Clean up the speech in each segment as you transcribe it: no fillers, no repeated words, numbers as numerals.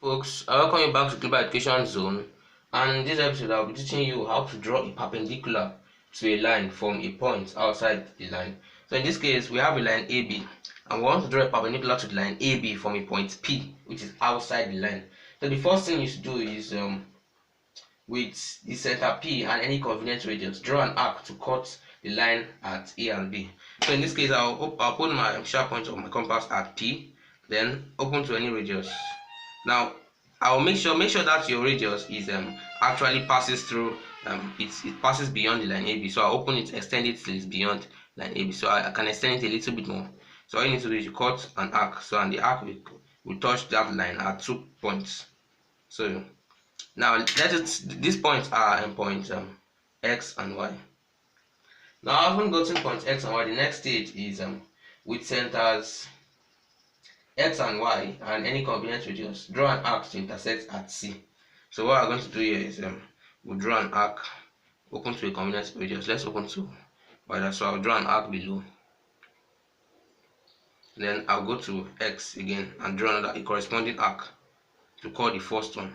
folks, I welcome you back to Global Education Zone, and in this episode I'll be teaching you how to draw a perpendicular to a line from a point outside the line. So in this case we have a line AB and we want to draw a perpendicular to the line AB from a point P which is outside the line. So the first thing you should do is with the center P and any convenient radius, draw an arc to cut the line at A and B. So in this case I'll put my sharp point of my compass at P, then open to any radius. Now I'll make sure that your radius is actually passes through it passes beyond the line AB. So I'll open it, extend it till it's beyond line AB. So I can extend it a little bit more. So all you need to do is you cut an arc. So and the arc will touch that line at 2 points. So now these points are points X and Y. Now having gotten points X and Y, the next stage is with centers X and Y and any convenient radius, draw an arc to intersect at C. So what I'm going to do here is we'll draw an arc, open to a convenient radius. Let's open to Y. So I'll draw an arc below. Then I'll go to X again and draw a corresponding arc to call the first one.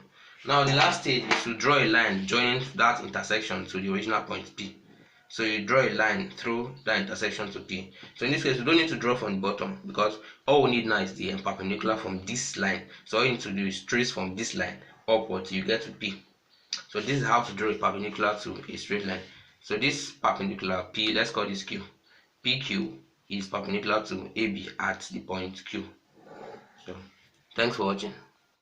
Now the last stage is to draw a line joining that intersection to the original point P. So you draw a line through that intersection to P. So in this case, we don't need to draw from the bottom because all we need now is the perpendicular from this line. So all you need to do is trace from this line upward till you get to P. So this is how to draw a perpendicular to a straight line. So this perpendicular P, let's call this Q. PQ is perpendicular to AB at the point Q. So thanks for watching.